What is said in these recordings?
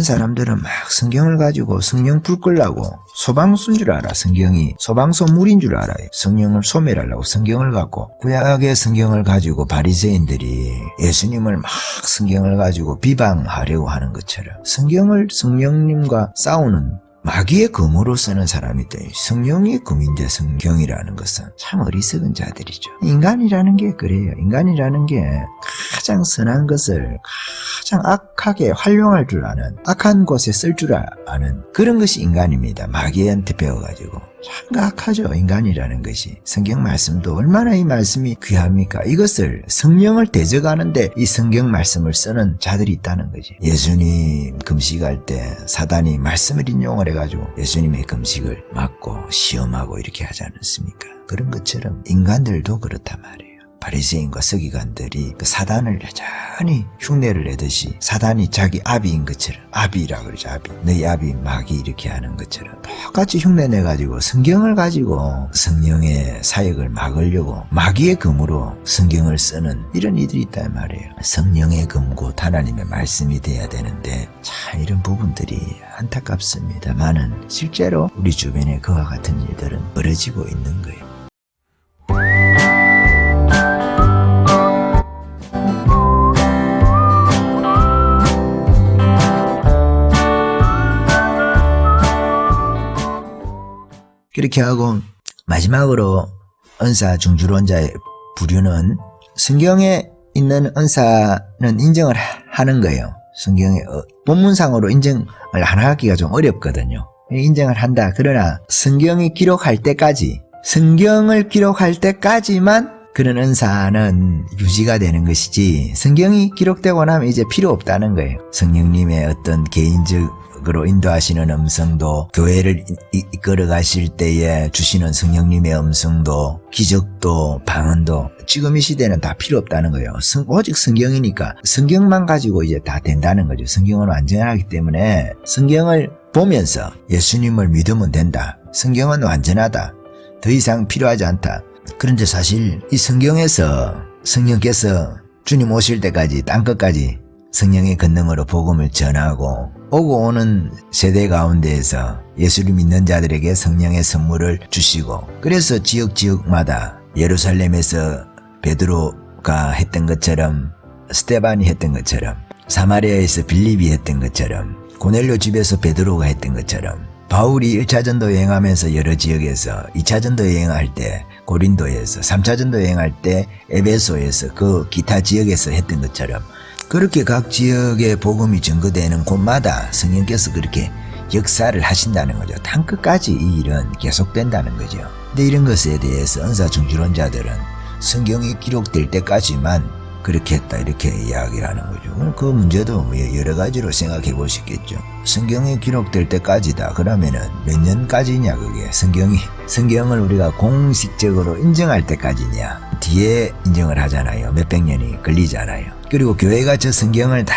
사람들은 막 성경을 가지고 성령 불 끌라고 소방수인 줄 알아. 성경이 소방서 물인 줄 알아요. 성령을 소멸하려고 성경을 갖고 구약의 성경을 가지고 바리새인들이 예수님을 막 성경을 가지고 비방하려고 하는 것처럼 성령님과 싸우는 마귀의 검으로 쓰는 사람이 있더니 성령의 검인데 성경이라는 것은 참 어리석은 자들이죠. 인간이라는 게 그래요. 인간이라는 게 가장 선한 것을 가장 악하게 활용할 줄 아는, 악한 곳에 쓸 줄 아는 그런 것이 인간입니다. 마귀한테 배워가지고 참 악하죠. 인간이라는 것이. 성경 말씀도 얼마나 이 말씀이 귀합니까? 이것을 성령을 대적하는데 이 성경 말씀을 쓰는 자들이 있다는 거지. 예수님 금식할 때 사단이 말씀을 인용을 해가지고 예수님의 금식을 막고 시험하고 이렇게 하지 않았습니까? 그런 것처럼 인간들도 그렇단 말이에요. 바리새인과 서기관들이 그 사단을 여전히 흉내를 내듯이 사단이 자기 아비인 것처럼, 아비라고 그러죠. 아비, 너희 아비 마귀 이렇게 하는 것처럼 똑같이 흉내내가지고 성경을 가지고 성령의 사역을 막으려고 마귀의 검으로 성경을 쓰는 이런 이들이 있단 말이에요. 성령의 검 곧 하나님의 말씀이 돼야 되는데 참 이런 부분들이 안타깝습니다만은 실제로 우리 주변에 그와 같은 일들은 벌어지고 있는 거예요. 그렇게 하고 마지막으로 은사 중주론자의 부류는 성경에 있는 은사는 인정을 하는 거예요. 성경의 본문상으로 인정을 안 하기가 좀 어렵거든요. 인정을 한다. 그러나 성경을 기록할 때까지만 그런 은사는 유지가 되는 것이지 성경이 기록되고 나면 이제 필요 없다는 거예요. 성령님의 어떤 개인적으로 인도하시는 음성도, 교회를 이끌어 가실 때에 주시는 성령님의 음성도, 기적도, 방언도 지금 이 시대는 다 필요 없다는 거예요. 오직 성경이니까 성경만 가지고 이제 다 된다는 거죠. 성경은 완전하기 때문에 성경을 보면서 예수님을 믿으면 된다. 성경은 완전하다. 더 이상 필요하지 않다. 그런데 사실 이 성경에서 성령께서 주님 오실 때까지 땅끝까지 성령의 권능으로 복음을 전하고 오고 오는 세대 가운데에서 예수를 믿는 자들에게 성령의 선물을 주시고, 그래서 지역마다 예루살렘에서 베드로가 했던 것처럼, 스데반이 했던 것처럼, 사마리아에서 빌립이 했던 것처럼, 고넬료 집에서 베드로가 했던 것처럼, 바울이 1차 전도 여행하면서 여러 지역에서 2차 전도 여행할 때 고린도에서, 3차 전도 여행할 때 에베소에서, 그 기타 지역에서 했던 것처럼 그렇게 각 지역의 복음이 전거되는 곳마다 성령께서 그렇게 역사를 하신다는 거죠. 땅끝까지 이 일은 계속된다는 거죠. 근데 이런 것에 대해서 은사 중주론자들은 성경이 기록될 때까지만 그렇게 했다 이렇게 이야기를 하는 거죠. 그 문제도 여러 가지로 생각해 보시겠죠. 성경이 기록될 때까지다. 그러면은 몇 년까지냐 그게. 성경을 우리가 공식적으로 인정할 때까지냐. 뒤에 인정을 하잖아요. 몇백 년이 걸리잖아요. 그리고 교회가 저 성경을 다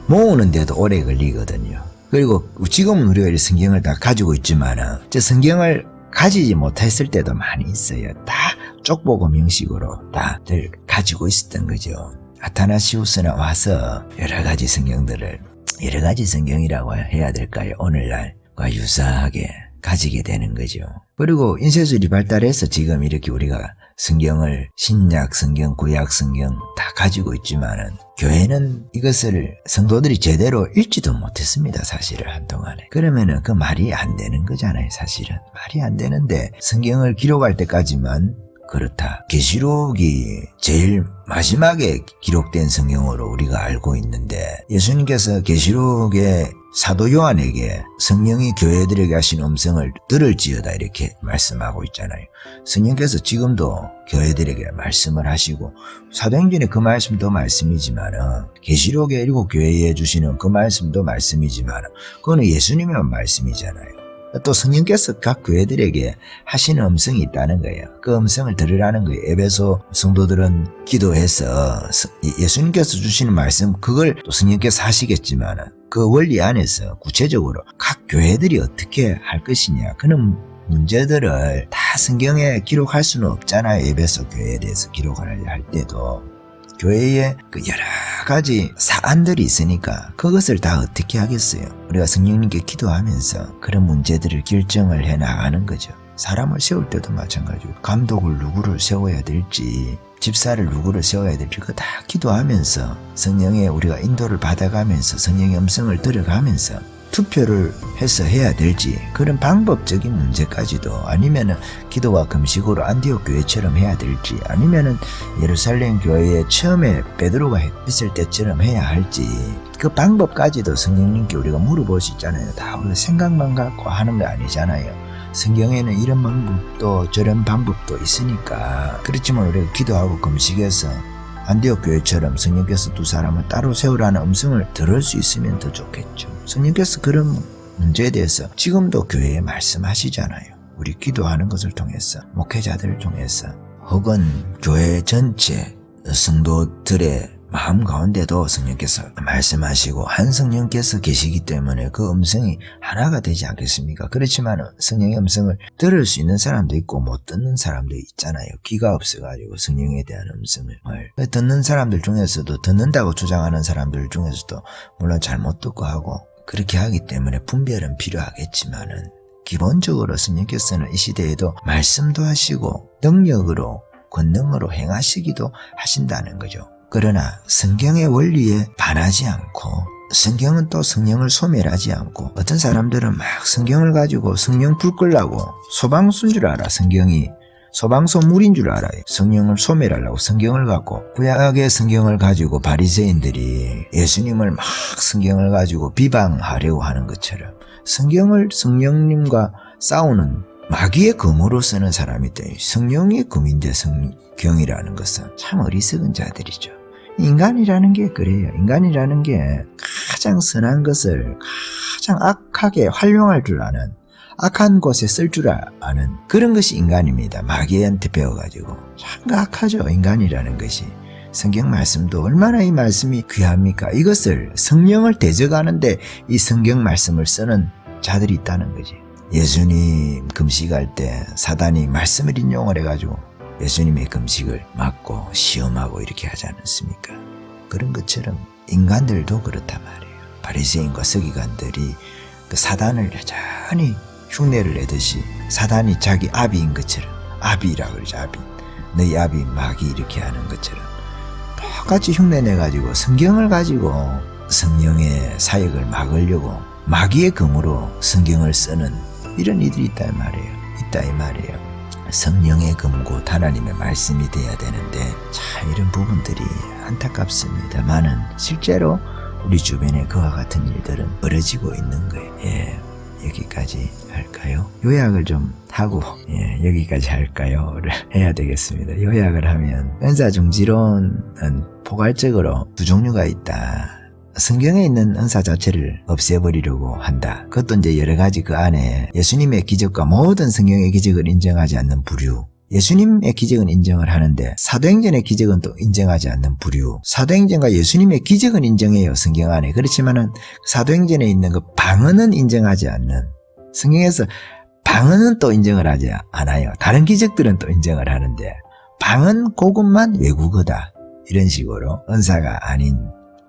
모으는데도 오래 걸리거든요. 그리고 지금은 우리가 이 성경을 다 가지고 있지만은 저 성경을 가지지 못했을 때도 많이 있어요. 다 쪽복음 형식으로 다들 가지고 있었던 거죠. 아타나시우스나 와서 여러 가지 성경이라고 해야 될까요? 오늘날과 유사하게 가지게 되는 거죠. 그리고 인쇄술이 발달해서 지금 이렇게 우리가 성경을 신약 성경, 구약 성경 다 가지고 있지만은 교회는 이것을 성도들이 제대로 읽지도 못했습니다. 사실은 한동안에. 그러면은 그 말이 안 되는 거잖아요. 사실은 말이 안 되는데 성경을 기록할 때까지만 그렇다. 계시록이 제일 마지막에 기록된 성경으로 우리가 알고 있는데 예수님께서 계시록의 사도 요한에게 성령이 교회들에게 하신 음성을 들을지어다 이렇게 말씀하고 있잖아요. 성령께서 지금도 교회들에게 말씀을 하시고 사도행전의 그 말씀도 말씀이지만 계시록의 7교회에 주시는 그 말씀도 말씀이지만 그거는 예수님의 말씀이잖아요. 또 성령께서 각 교회들에게 하시는 음성이 있다는 거예요. 그 음성을 들으라는 거예요. 에베소 성도들은 기도해서 예수님께서 주시는 말씀 그걸 또 성령께서 하시겠지만 그 원리 안에서 구체적으로 각 교회들이 어떻게 할 것이냐 그런 문제들을 다 성경에 기록할 수는 없잖아요. 에베소 교회에 대해서 기록을 할 때도 교회의 그 여러 가지 사안들이 있으니까 그것을 다 어떻게 하겠어요. 우리가 성령님께 기도하면서 그런 문제들을 결정을 해 나가는 거죠. 사람을 세울 때도 마찬가지고 감독을 누구를 세워야 될지 집사를 누구를 세워야 될지 그거 다 기도하면서 성령의 우리가 인도를 받아가면서 성령의 음성을 들어가면서 투표를 해서 해야 될지 그런 방법적인 문제까지도 아니면은 기도와 금식으로 안디옥 교회처럼 해야 될지 아니면은 예루살렘 교회에 처음에 베드로가 했을 때처럼 해야 할지 그 방법까지도 성령님께 우리가 물어볼 수 있잖아요. 다 우리가 생각만 갖고 하는 거 아니잖아요. 성경에는 이런 방법도 저런 방법도 있으니까 그렇지만 우리가 기도하고 금식해서 안디옥 교회처럼 성령께서 두 사람을 따로 세우라는 음성을 들을 수 있으면 더 좋겠죠. 성령께서 그런 문제에 대해서 지금도 교회에 말씀하시잖아요. 우리 기도하는 것을 통해서 목회자들을 통해서 혹은 교회 전체 성도들의 마음 가운데도 성령께서 말씀하시고 한 성령께서 계시기 때문에 그 음성이 하나가 되지 않겠습니까? 그렇지만 성령의 음성을 들을 수 있는 사람도 있고 못 듣는 사람도 있잖아요. 귀가 없어가지고 성령에 대한 음성을 듣는 사람들 중에서도 듣는다고 주장하는 사람들 중에서도 물론 잘못 듣고 하고 그렇게 하기 때문에 분별은 필요하겠지만은 기본적으로 성령께서는 이 시대에도 말씀도 하시고 능력으로 권능으로 행하시기도 하신다는 거죠. 그러나 성경의 원리에 반하지 않고 성경은 또 성령을 소멸하지 않고 어떤 사람들은 막 성경을 가지고 성령 불 끌라고 소방수인 줄 알아. 성경이 소방서물인 줄 알아요. 성령을 소멸하려고 성경을 갖고 구약의 성경을 가지고 바리새인들이 예수님을 막 성경을 가지고 비방하려고 하는 것처럼 성경을 성령님과 싸우는 마귀의 검으로 쓰는 사람이 있다. 성령의 검인데 성경이라는 것은 참 어리석은 자들이죠. 인간이라는 게 그래요. 인간이라는 게 가장 선한 것을 가장 악하게 활용할 줄 아는 악한 곳에 쓸 줄 아는 그런 것이 인간입니다. 마귀한테 배워가지고 참 악하죠. 인간이라는 것이. 성경 말씀도 얼마나 이 말씀이 귀합니까? 이것을 성령을 대적하는데 이 성경 말씀을 쓰는 자들이 있다는 거지. 예수님 금식할 때 사단이 말씀을 인용을 해가지고 예수님의 금식을 막고 시험하고 이렇게 하지 않았습니까? 그런 것처럼 인간들도 그렇단 말이에요. 바리새인과 서기관들이 그 사단을 여전히 흉내를 내듯이 사단이 자기 아비인 것처럼 아비라고 그러죠. 아비. 너희 아비 마귀 이렇게 하는 것처럼 똑같이 흉내내가지고 성경을 가지고 성령의 사역을 막으려고 마귀의 검으로 성경을 쓰는 이런 이들이 있다 이 말이에요. 있다 이 말이에요. 성령의 검고 하나님의 말씀이 돼야 되는데 참 이런 부분들이 안타깝습니다만은 실제로 우리 주변에 그와 같은 일들은 벌어지고 있는 거예요. 예, 여기까지 할까요? 요약을 좀 하고 여기까지 할까요? 를 해야 되겠습니다. 요약을 하면 은사중지론은 포괄적으로 두 종류가 있다. 성경에 있는 은사 자체를 없애버리려고 한다. 그것도 이제 여러 가지 그 안에 예수님의 기적과 모든 성경의 기적을 인정하지 않는 부류. 예수님의 기적은 인정을 하는데 사도행전의 기적은 또 인정하지 않는 부류. 사도행전과 예수님의 기적은 인정해요. 성경 안에. 그렇지만은 사도행전에 있는 그 방언은 인정하지 않는. 성경에서 방언은 또 인정을 하지 않아요. 다른 기적들은 또 인정을 하는데 방언 그것만 외국어다. 이런 식으로 은사가 아닌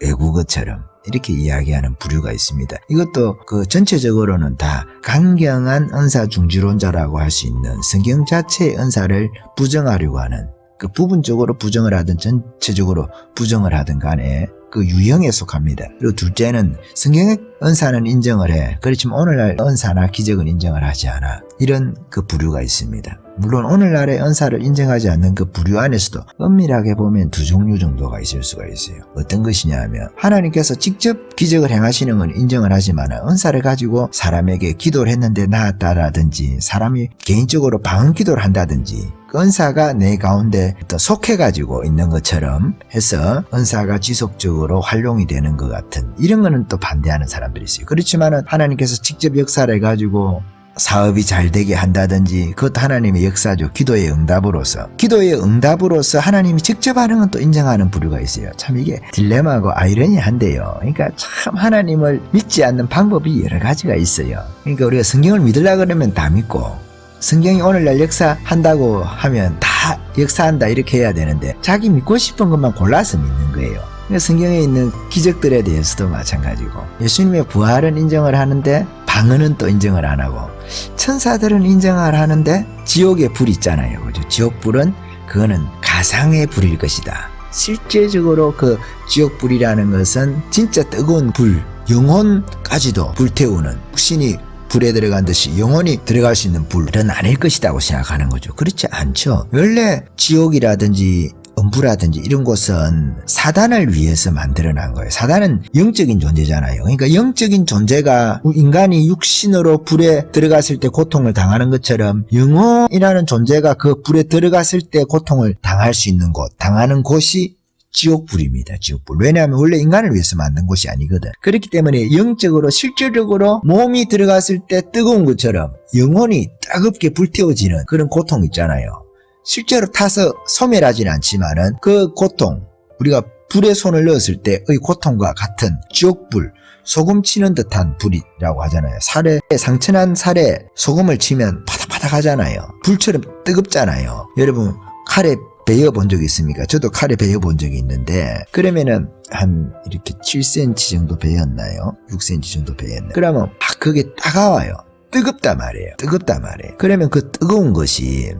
외국어처럼 이렇게 이야기하는 부류가 있습니다. 이것도 그 전체적으로는 다 강경한 은사 중지론자라고 할 수 있는 성경 자체의 은사를 부정하려고 하는 그 부분적으로 부정을 하든 전체적으로 부정을 하든 간에 그 유형에 속합니다. 그리고 둘째는 성경의 은사는 인정을 해. 그렇지만 오늘날 은사나 기적은 인정을 하지 않아. 이런 그 부류가 있습니다. 물론 오늘날의 은사를 인정하지 않는 그 부류 안에서도 엄밀하게 보면 두 종류 정도가 있을 수가 있어요. 어떤 것이냐 하면 하나님께서 직접 기적을 행하시는 건 인정을 하지만 은사를 가지고 사람에게 기도를 했는데 나았다라든지 사람이 개인적으로 방언 기도를 한다든지 그 은사가 내 가운데 또 속해가지고 있는 것처럼 해서 은사가 지속적으로 활용이 되는 것 같은 이런 거는 또 반대하는 사람들이 있어요. 그렇지만은 하나님께서 직접 역사를 해가지고 사업이 잘 되게 한다든지 그것도 하나님의 역사죠. 기도의 응답으로서 하나님이 직접 하는 건 또 인정하는 부류가 있어요. 참 이게 딜레마고 아이러니한데요. 그러니까 참 하나님을 믿지 않는 방법이 여러 가지가 있어요. 그러니까 우리가 성경을 믿으려고 그러면 다 믿고 성경이 오늘날 역사한다고 하면 다 역사한다 이렇게 해야 되는데 자기 믿고 싶은 것만 골라서 믿는 거예요. 그러니까 성경에 있는 기적들에 대해서도 마찬가지고 예수님의 부활은 인정을 하는데 방언은 또 인정을 안 하고 천사들은 인정을 하는데 지옥의 불이 있잖아요. 그죠? 지옥불은 그거는 가상의 불일 것이다. 실제적으로 그 지옥불이라는 것은 진짜 뜨거운 불, 영혼까지도 불태우는 육신이 불에 들어간 듯이 영혼이 들어갈 수 있는 불은 아닐 것이라고 생각하는 거죠. 그렇지 않죠. 원래 지옥이라든지 음부라든지 이런 곳은 사단을 위해서 만들어난 거예요. 사단은 영적인 존재잖아요. 그러니까 영적인 존재가 인간이 육신으로 불에 들어갔을 때 고통을 당하는 것처럼 영혼이라는 존재가 그 불에 들어갔을 때 고통을 당할 수 있는 곳, 당하는 곳이 지옥불입니다. 지옥불. 왜냐하면 원래 인간을 위해서 만든 곳이 아니거든. 그렇기 때문에 영적으로 실질적으로 몸이 들어갔을 때 뜨거운 것처럼 영혼이 따갑게 불태워지는 그런 고통 있잖아요. 실제로 타서 소멸하지는 않지만은 그 고통, 우리가 불에 손을 넣었을 때의 고통과 같은 지옥불, 소금 치는 듯한 불이라고 하잖아요. 살에, 상처난 살에 소금을 치면 바닥바닥 하잖아요. 불처럼 뜨겁잖아요. 여러분 칼에 베어 본 적이 있습니까? 저도 칼에 베어 본 적이 있는데 그러면은 한 이렇게 7cm 정도 베었나요? 6cm 정도 베었나요? 그러면 막 그게 따가워요. 뜨겁단 말이에요. 뜨겁단 말이에요. 그러면 그 뜨거운 것이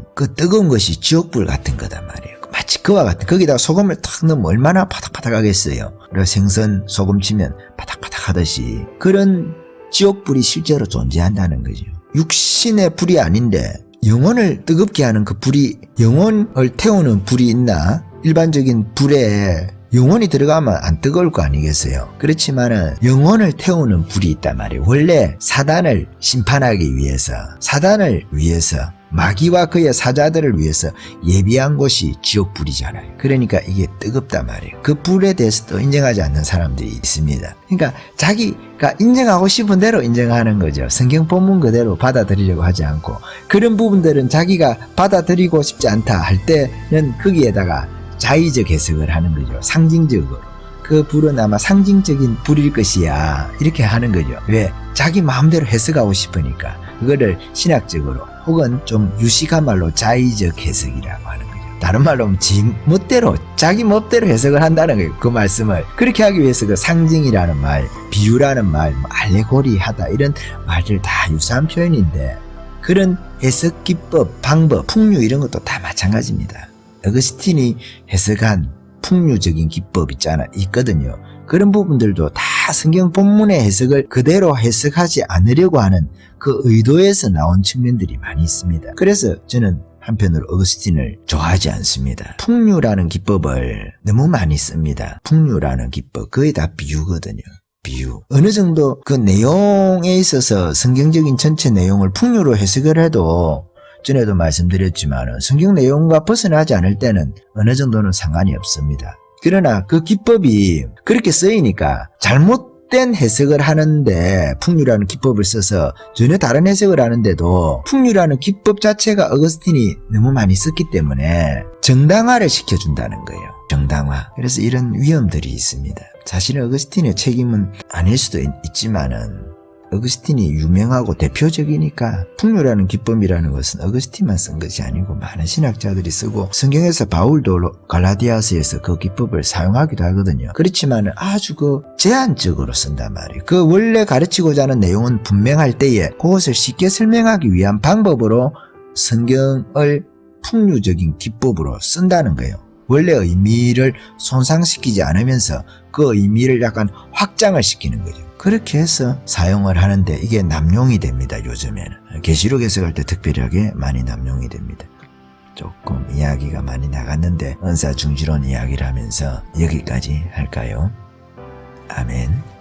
지옥불 같은 거단 말이에요. 마치 그와 같은, 거기다가 소금을 탁 넣으면 얼마나 바닥바닥 하겠어요. 그래서 생선 소금 치면 바닥바닥 하듯이 그런 지옥불이 실제로 존재한다는 거죠. 육신의 불이 아닌데 영혼을 뜨겁게 하는 그 불이, 영혼을 태우는 불이 있나? 일반적인 불에 영혼이 들어가면 안 뜨거울 거 아니겠어요? 그렇지만은 영혼을 태우는 불이 있단 말이에요. 원래 사단을 심판하기 위해서, 사단을 위해서, 마귀와 그의 사자들을 위해서 예비한 곳이 지옥불이잖아요. 그러니까 이게 뜨겁단 말이에요. 그 불에 대해서도 인정하지 않는 사람들이 있습니다. 그러니까 자기가 인정하고 싶은 대로 인정하는 거죠. 성경 본문 그대로 받아들이려고 하지 않고, 그런 부분들은 자기가 받아들이고 싶지 않다 할 때는 거기에다가 자의적 해석을 하는 거죠. 상징적으로. 그 불은 아마 상징적인 불일 것이야. 이렇게 하는 거죠. 왜? 자기 마음대로 해석하고 싶으니까. 그거를 신학적으로 혹은 좀 유식한 말로 자의적 해석이라고 하는 거죠. 다른 말로 하면 자기 멋대로 해석을 한다는 거예요. 그 말씀을. 그렇게 하기 위해서 그 상징이라는 말, 비유라는 말, 알레고리하다 이런 말들 다 유사한 표현인데 그런 해석 기법, 방법, 풍류 이런 것도 다 마찬가지입니다. 어거스틴이 해석한 풍류적인 기법 있거든요. 그런 부분들도 다 성경 본문의 해석을 그대로 해석하지 않으려고 하는 그 의도에서 나온 측면들이 많이 있습니다. 그래서 저는 한편으로 어거스틴을 좋아하지 않습니다. 풍류라는 기법을 너무 많이 씁니다. 풍류라는 기법, 거의 다 비유거든요. 비유. 어느 정도 그 내용에 있어서 성경적인 전체 내용을 풍류로 해석을 해도 전에도 말씀드렸지만 성경 내용과 벗어나지 않을 때는 어느 정도는 상관이 없습니다. 그러나 그 기법이 그렇게 쓰이니까 잘못된 해석을 하는데 풍류라는 기법을 써서 전혀 다른 해석을 하는데도 풍류라는 기법 자체가 어거스틴이 너무 많이 썼기 때문에 정당화를 시켜준다는 거예요. 정당화. 그래서 이런 위험들이 있습니다. 사실은 어거스틴의 책임은 아닐 수도 있지만은 어거스틴이 유명하고 대표적이니까 풍류라는 기법이라는 것은 어거스틴만 쓴 것이 아니고 많은 신학자들이 쓰고 성경에서 바울도 갈라디아서에서 그 기법을 사용하기도 하거든요. 그렇지만 아주 그 제한적으로 쓴단 말이에요. 그 원래 가르치고자 하는 내용은 분명할 때에 그것을 쉽게 설명하기 위한 방법으로 성경을 풍류적인 기법으로 쓴다는 거예요. 원래 의미를 손상시키지 않으면서 그 의미를 약간 확장을 시키는 거죠. 그렇게 해서 사용을 하는데 이게 남용이 됩니다. 요즘에는 계시록 해석할 때 특별하게 많이 남용이 됩니다. 조금 이야기가 많이 나갔는데 은사 중지론 이야기를 하면서 여기까지 할까요? 아멘.